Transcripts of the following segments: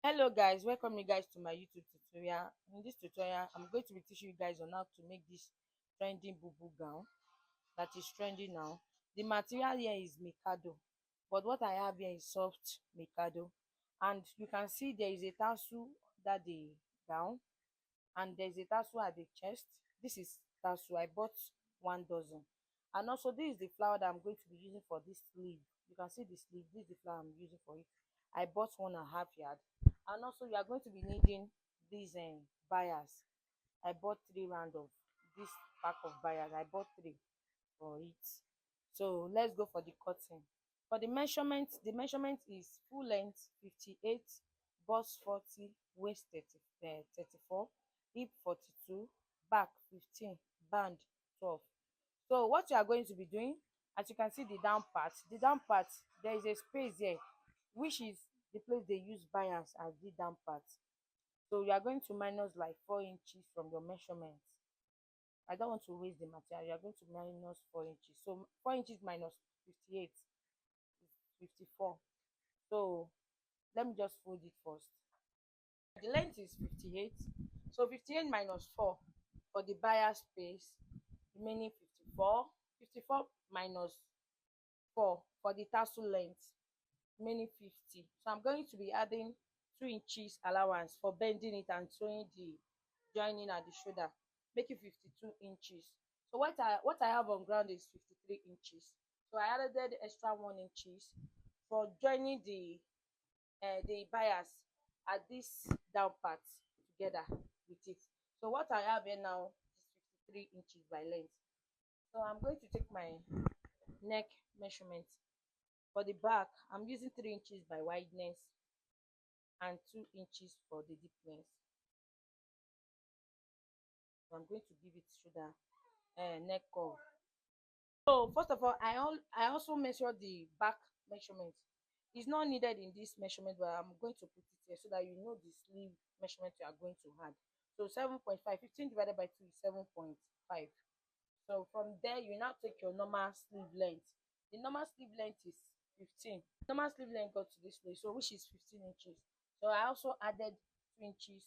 Hello guys, welcome you guys to my YouTube tutorial. In this tutorial I'm going to be teaching you guys on how to make this trending bubu gown that is trending now. The material here is mikado, but what I have here is soft mikado, and you can see there is a tassel that the gown, and there's a tassel at the chest. This is tassel. I bought 1 dozen. And also this is the flower that I'm going to be using for this sleeve. You can see the sleeve. This is the flower I'm using for it. I bought 1.5 yard. And also you are going to be needing these bias. I bought 3 round of this pack of bias. I bought 3 for it. So let's go for the cutting. For the measurement is full length 58, bust 40, waist 34, hip 42, back 15, band 12. So what you are going to be doing, as you can see the down part, there is a space here, which is the place they use bias as the down part. So you are going to minus like 4 inches from your measurement. I don't want to waste the material. You are going to minus 4 inches. So 4 inches minus 58 is 54. So let me just fold it first. The length is 58. So 58 minus 4 for the bias space, remaining 54. 54 minus 4 for the tassel length, remaining 50. So I'm going to be adding 2 inches allowance for bending it and sewing the joining at the shoulder, making 52 inches. So what I have on ground is 53 inches. So I added the extra 1 inches for joining the bias at this down part together with it. So what I have here now is 53 inches by length. So I'm going to take my neck measurement. For the back, I'm using 3 inches by wideness and 2 inches for the deepness. So I'm going to give it shoulder neck curve. So first of all, I also measure the back measurement. It's not needed in this measurement, but I'm going to put it here so that you know the sleeve measurement you are going to add. So 7.5, 15 divided by 2 is 7.5. So from there, you now take your normal sleeve length. The normal sleeve length is 15. Normal sleeve length got to this place, so which is 15 inches. So I also added 2 inches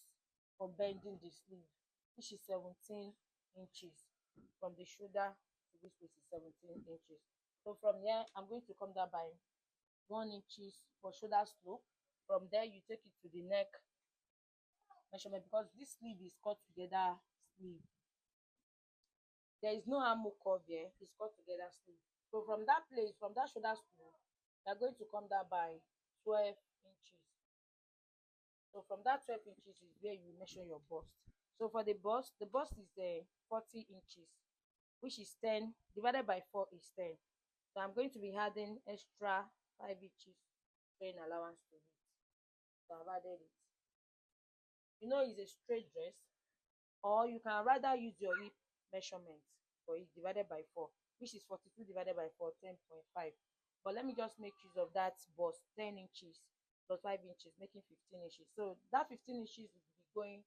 for bending the sleeve, which is 17 inches. From the shoulder to this place is 17 inches. So from here, I'm going to come down by 1 inches for shoulder slope. From there, you take it to the neck measurement, because this sleeve is cut together sleeve. There is no armhole curve here, it's cut together sleeve. So from that place, from that shoulder slope, you are going to come down by 12 inches. So from that 12 inches is where you measure your bust. So for the bust is 40 inches, which is 10 divided by 4 is 10. So I'm going to be adding extra 5 inches sewing allowance to it. So I've added it. You know it's a straight dress, or you can rather use your hip measurement for it divided by 4, which is 42 divided by 4, 10.5. But let me just make use of that bust, 10 inches plus 5 inches, making 15 inches. So that 15 inches will be going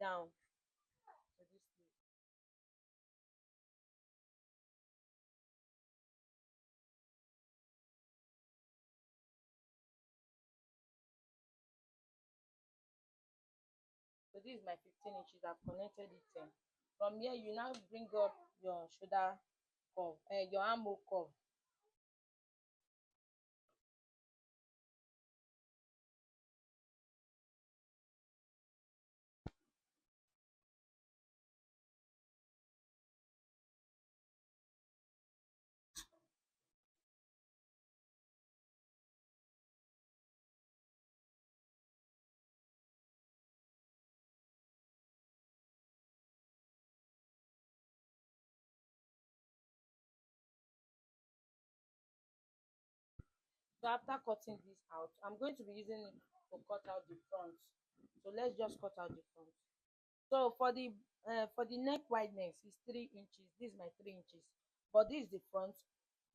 down to this place. So this is my 15 inches. I've connected it. From here, you now bring up your shoulder curve, your armhole curve. So after cutting this out, I'm going to be using it to cut out the front. So let's just cut out the front. So for the neck wideness is 3 inches. This is my 3 inches, but this is the front,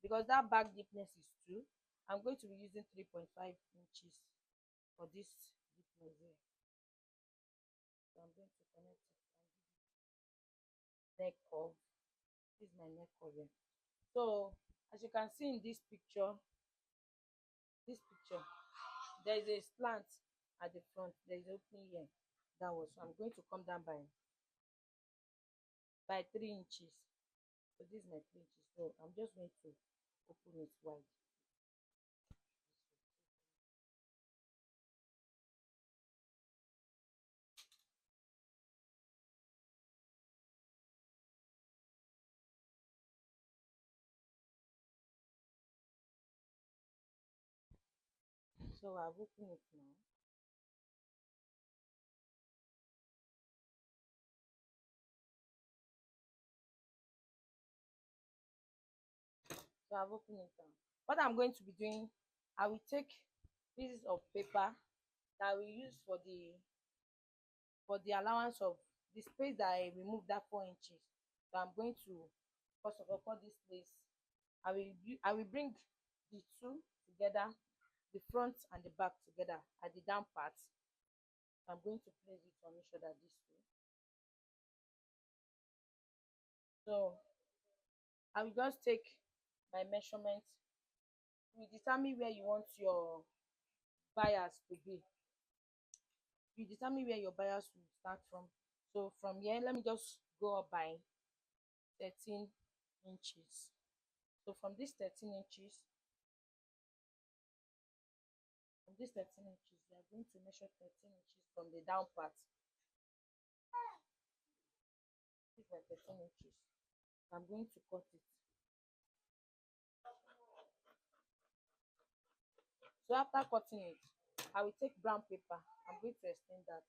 because that back deepness is 2. I'm going to be using 3.5 inches for this deepness here. So I'm going to connect it and give it neck curve. This is my neck curve here. So as you can see in this picture, there is a slant at the front. There is opening here downwards. So I'm going to come down by 3 inches. So this is my 3 inches. So I'm just going to open it wide. So I've opened it now. So I've opened it now. What I'm going to be doing, I will take pieces of paper that we use for the allowance of the space that I removed, that 4 inches. So I'm going to first of all cut this place. I will bring the two together, the front and the back together at the down part. I'm going to place it on each other this way. So I will just take my measurement. You determine where you want your bias to be. You determine where your bias will start from. So from here, let me just go up by 13 inches. So from this 13 inches, we are going to measure 13 inches from the down part. This is my 13 inches. I'm going to cut it. So after cutting it, I will take brown paper. I'm going to extend that.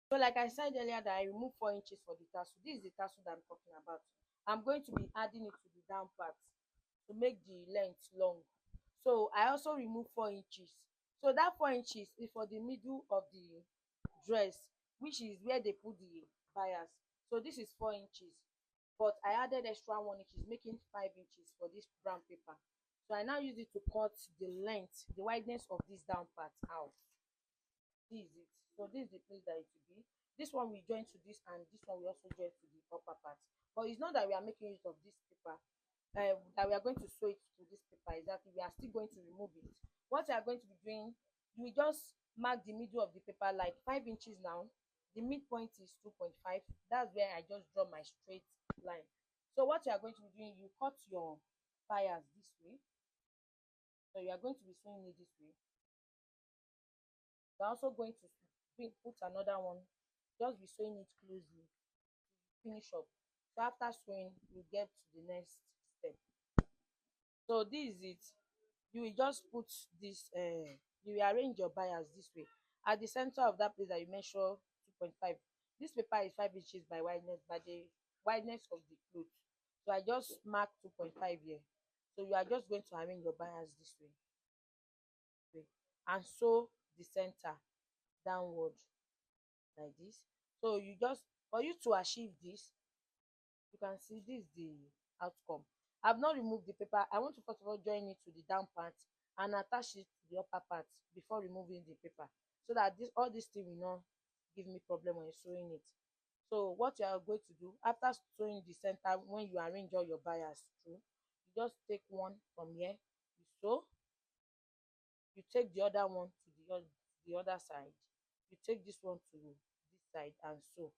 So like I said earlier that I removed 4 inches for the tassel. This is the tassel that I'm talking about. I'm going to be adding it to the down part to make the length long. So I also remove 4 inches. So that 4 inches is for the middle of the dress, which is where they put the bias. So this is 4 inches, but I added extra 1 inches, making 5 inches for this brown paper. So I now use it to cut the length, the wideness of this down part out. This is it. So this is the place that it will be. This one we join to this, and this one we also join to the upper part. But it's not that we are making use of this paper, that we are going to sew it to this paper. Exactly, we are still going to remove it. What we are going to be doing, you will just mark the middle of the paper like 5 inches now. The midpoint is 2.5. That's where I just draw my straight line. So what you are going to be doing, you cut your bias this way. So you are going to be sewing it this way. You're also going to put another one. Just be sewing it closely. Finish up. So after sewing, you get to the next step. So this is it. You will just put this, you will arrange your bias this way. At the center of that place that you measure 2.5. This paper is 5 inches by wideness, by the wideness of the cloth. So I just mark 2.5 here. So you are just going to arrange your bias this way, and sew the center downward like this. So you just, for you to achieve this, you can see this is the outcome. I've not removed the paper. I want to first of all join it to the down part and attach it to the upper part before removing the paper, so that this all this thing will not give me problem when sewing it. So what you are going to do after sewing the center, when you arrange all your bias through, you just take one from here, you sew, you take the other one to the other side, you take this one to this side and sew.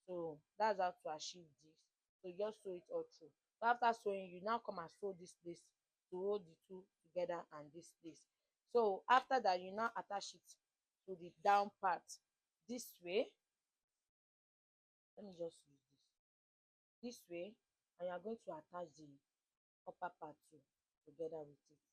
So that's how to achieve this. So you just sew it all through. So after sewing, you now come and sew this place to hold the two together, and this place. So after that, you now attach it to the down part this way. Let me just use this way, and you are going to attach the upper part too together with it.